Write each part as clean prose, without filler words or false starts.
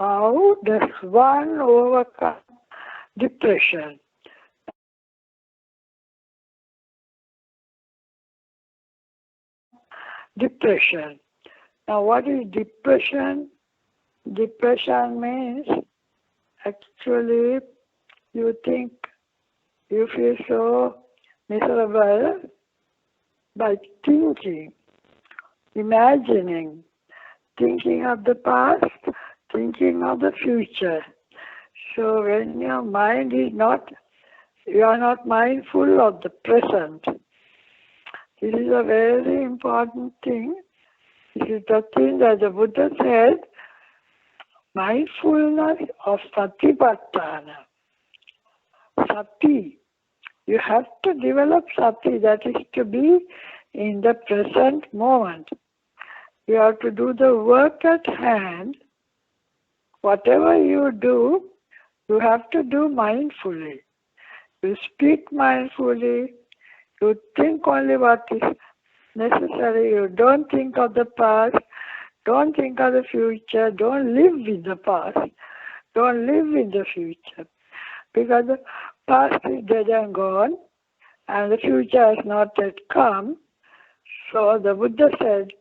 how does one overcome depression? Depression. Now, what is depression? Depression means actually you think you feel so miserable by thinking, imagining, thinking of the past, thinking of the future. So when your mind is not, you are not mindful of the present. This is a very important thing. This is the thing that the Buddha said, mindfulness of satipatthana. Sati. You have to develop sati, that is to be in the present moment. You have to do the work at hand. Whatever you do, you have to do mindfully. You speak mindfully. You think only what is necessary. You don't think of the past. Don't think of the future. Don't live with the past. Don't live with the future. Because the past is dead and gone, and the future has not yet come. So the Buddha said,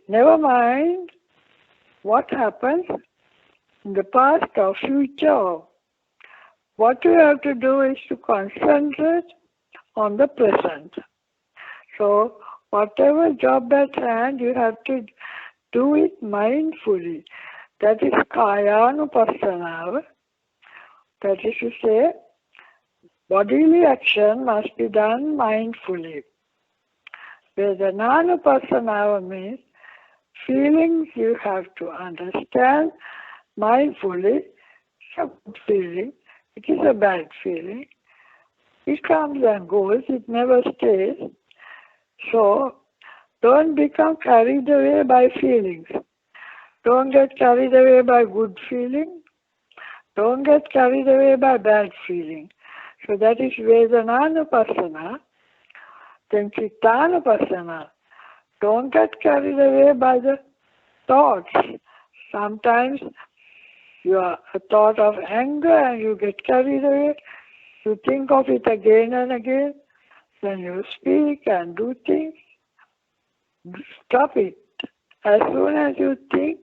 never mind what happens in the past or future. What you have to do is to concentrate on the present. So whatever job at hand, you have to do it mindfully. That is Kayanupassana. That is to say, bodily action must be done mindfully. Vedananupassana means feelings you have to understand mindfully. It's a good feeling. It is a bad feeling. It comes and goes. It never stays. So, don't become carried away by feelings. Don't get carried away by good feeling. Don't get carried away by bad feeling. So that is Vedananupassana. Then Chittanupassana. Don't get carried away by the thoughts. Sometimes you are a thought of anger and you get carried away. You think of it again and again. Then you speak and do things. Stop it. As soon as you think,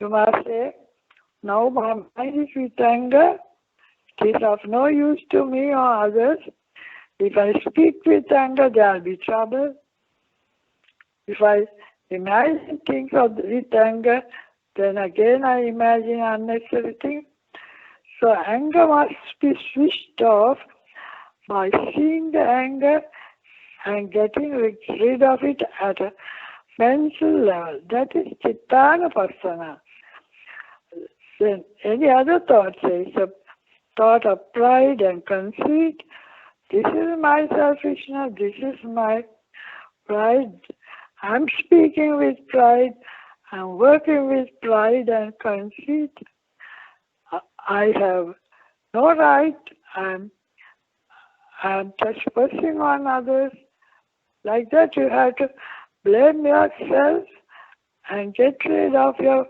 you must say, now my mind is with anger. It is of no use to me or others. If I speak with anger, there will be trouble. If I imagine things with anger, then again I imagine unnecessary things. So anger must be switched off by seeing the anger and getting rid of it at a mental level. That is Chittanupassana. Then any other thought, say, a thought of pride and conceit. This is my selfishness, this is my pride. I'm speaking with pride, I'm working with pride and conceit. I have no right, I'm trespassing on others. Like that you have to blame yourself and get rid of your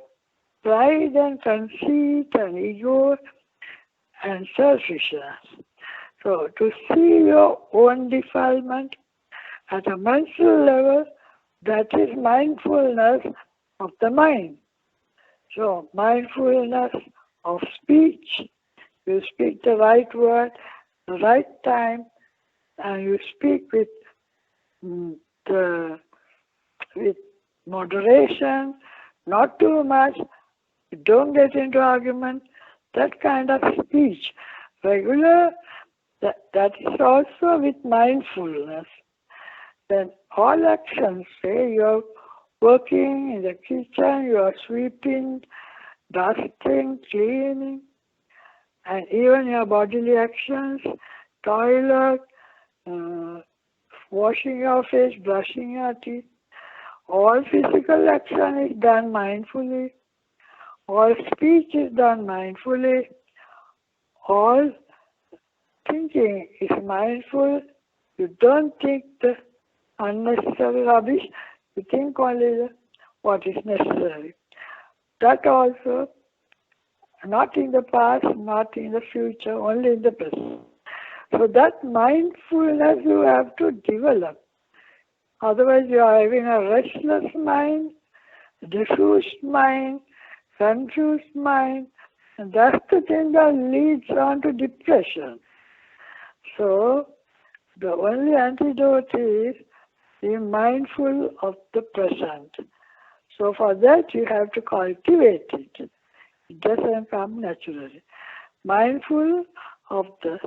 pride and conceit and ego and selfishness. So to see your own defilement at a mental level, that is mindfulness of the mind. So mindfulness of speech, you speak the right word, the right time, and you speak with moderation, not too much, don't get into argument, that kind of speech. Regular, that is also with mindfulness. Then all actions, say you're working in the kitchen, you're sweeping, dusting, cleaning, and even your bodily actions, toilet, washing your face, brushing your teeth, all physical action is done mindfully, all speech is done mindfully, all thinking is mindful. You don't think the unnecessary rubbish, you think only what is necessary. That also, not in the past, not in the future, only in the present. So that mindfulness you have to develop. Otherwise you are having a restless mind, diffused mind, confused mind, and that's the thing that leads on to depression. So the only antidote is being mindful of the present. So for that you have to cultivate it. It doesn't come naturally. Mindful of the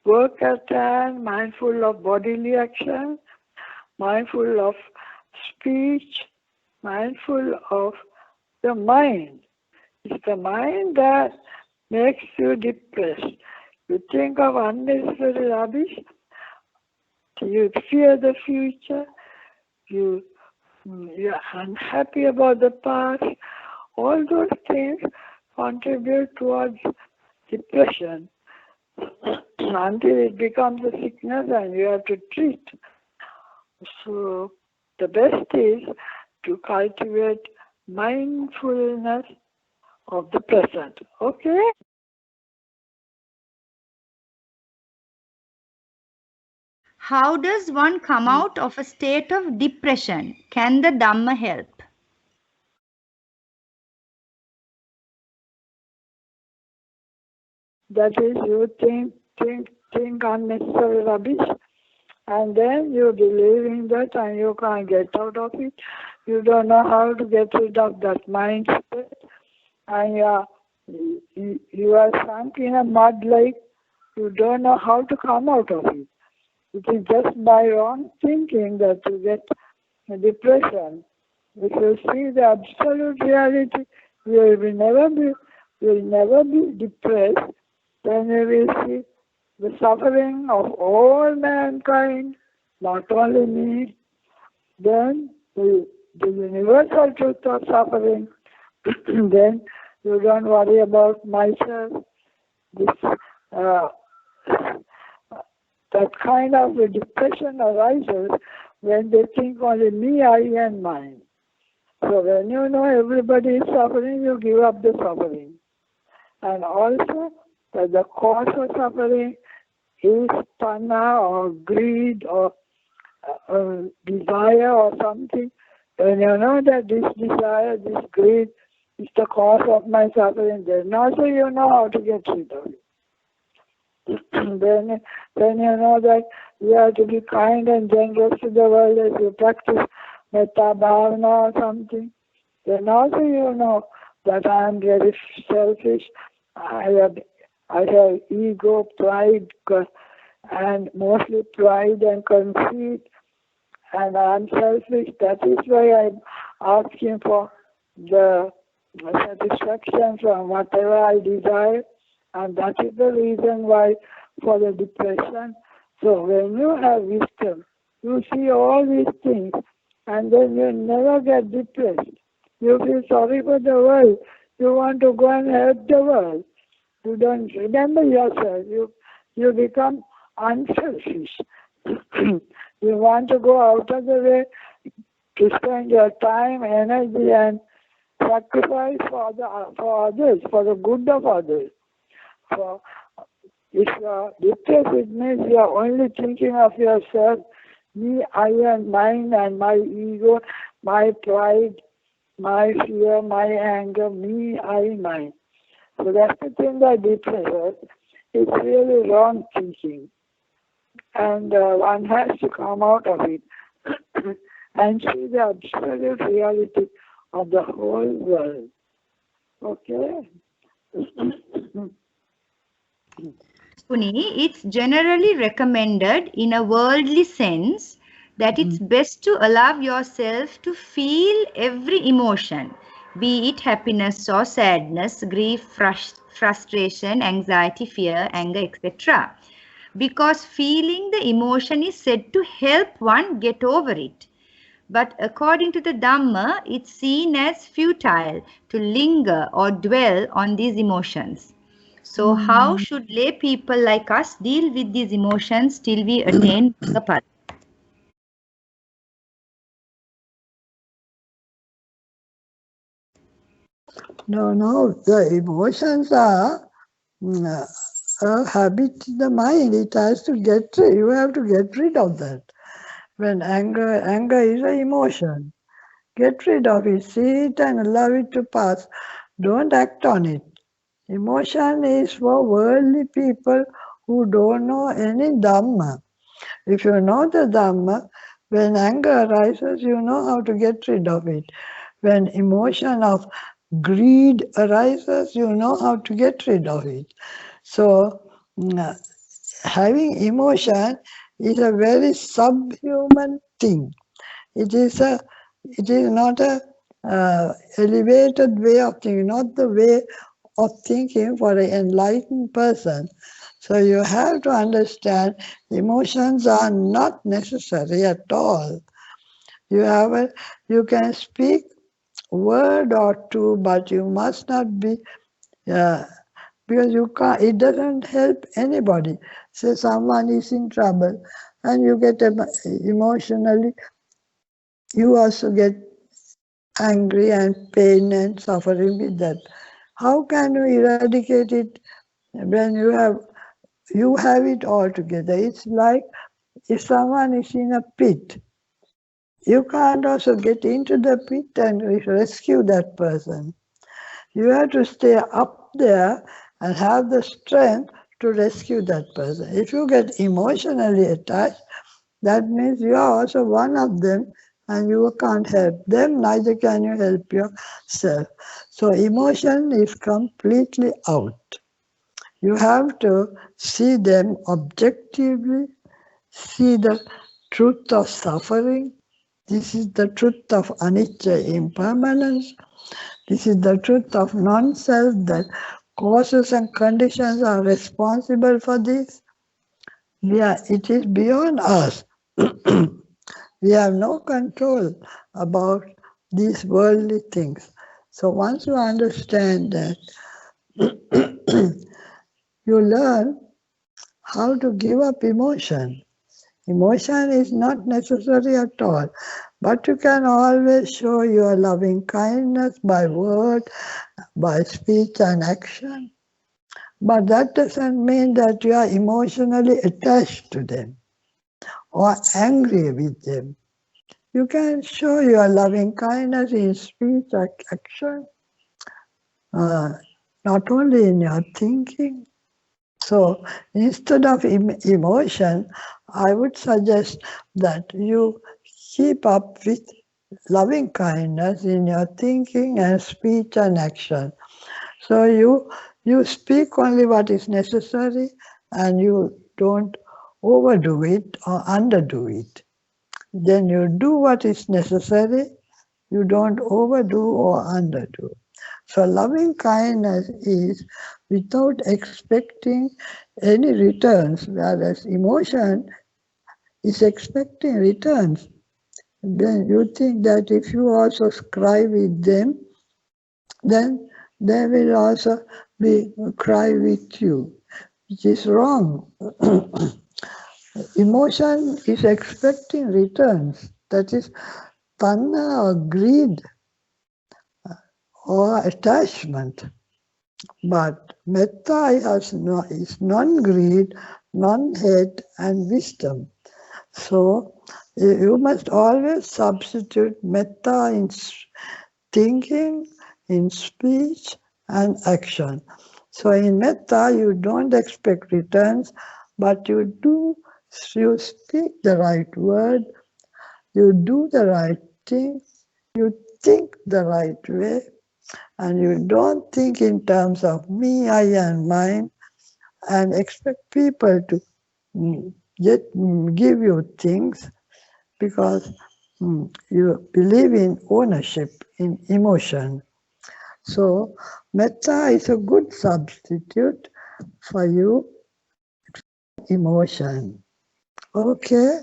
work at hand, mindful of bodily action, mindful of speech, mindful of the mind. It's the mind that makes you depressed. You think of unnecessary rubbish, you fear the future, you're unhappy about the past. All those things contribute towards depression until it becomes a sickness and you have to treat. So the best is to cultivate mindfulness of the present. Okay? How does one come out of a state of depression? Can the Dhamma help? That is, you think unnecessary rubbish, and then you believe in that and you can't get out of it. You don't know how to get rid of that mindset, and you are sunk in a mud lake. You don't know how to come out of it. It is just by wrong thinking that you get depression. If you see the absolute reality, you will never be depressed. Then you will see the suffering of all mankind, not only me. Then the universal truth of suffering. Then you don't worry about myself. This that kind of a depression arises when they think only me, I, and mine. So when you know everybody is suffering, you give up the suffering. And also that the cause of suffering is tanha or greed or desire or something. When you know that this desire, this greed is the cause of my suffering, then also you know how to get rid of it. then you know that you have to be kind and generous to the world as you practice metta bhavana or something. Then also you know that I am very selfish. I have ego, pride, and mostly pride and conceit, and I am selfish. That is why I'm asking for the satisfaction from whatever I desire. And that is the reason why for the depression. So when you have wisdom, you see all these things, and then you never get depressed. You feel sorry for the world. You want to go and help the world. You don't remember yourself. You become unselfish. You want to go out of the way to spend your time, energy, and sacrifice for others, for the good of others. So, if you are depressed, it means you are only thinking of yourself, me, I, and mine, and my ego, my pride, my fear, my anger, me, I, mine. So that's the thing that depresses. It's really wrong thinking. And one has to come out of it and see the absolute reality of the whole world. Okay? Puni, it's generally recommended in a worldly sense that it's best to allow yourself to feel every emotion, be it happiness or sadness, grief, frustration, anxiety, fear, anger, etc. Because feeling the emotion is said to help one get over it. But according to the Dhamma, it's seen as futile to linger or dwell on these emotions. So how should lay people like us deal with these emotions till we attain the path? No, the emotions are a habit in the mind. It has to you have to get rid of that. When anger is an emotion. Get rid of it, see it and allow it to pass. Don't act on it. Emotion is for worldly people who don't know any Dhamma. If you know the Dhamma, when anger arises, you know how to get rid of it. When emotion of greed arises, you know how to get rid of it. So, having emotion is a very subhuman thing. It is not a elevated way of thinking, not the way of thinking for an enlightened person. So you have to understand emotions are not necessary at all. You can speak word or two, but you must not be uh, because you can't. It doesn't help anybody. Say someone is in trouble, and you get emotionally. You also get angry and pain and suffering with that. How can you eradicate it when you have it all together? It's like if someone is in a pit, you can't also get into the pit and rescue that person. You have to stay up there and have the strength to rescue that person. If you get emotionally attached, that means you are also one of them and you can't help them, neither can you help yourself. So emotion is completely out. You have to see them objectively, see the truth of suffering. This is the truth of anicca, impermanence. This is the truth of non-self, that causes and conditions are responsible for this. It is beyond us. We have no control about these worldly things. So once you understand that, you learn how to give up emotion. Emotion is not necessary at all, but you can always show your loving kindness by word, by speech and action. But that doesn't mean that you are emotionally attached to them or angry with them. You can show your loving kindness in speech or action, not only in your thinking. So instead of emotion, I would suggest that you keep up with loving kindness in your thinking and speech and action. So you speak only what is necessary and you don't overdo it or underdo it. Then you do what is necessary, you don't overdo or underdo. So loving kindness is without expecting any returns, whereas emotion is expecting returns. Then you think that if you also cry with them, then they will also cry with you, which is wrong. Emotion is expecting returns. That is tanha or greed or attachment. But metta is non-greed, non-hate, and wisdom. So you must always substitute metta in thinking, in speech, and action. So in metta, you don't expect returns, but you speak the right word, you do the right thing, you think the right way, and you don't think in terms of me, I, and mine, and expect people to give you things because you believe in ownership, in emotion. So, metta is a good substitute for you, emotion. Okay?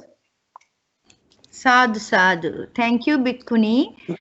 Sadhu, sadhu. Thank you, Bhikkhuni.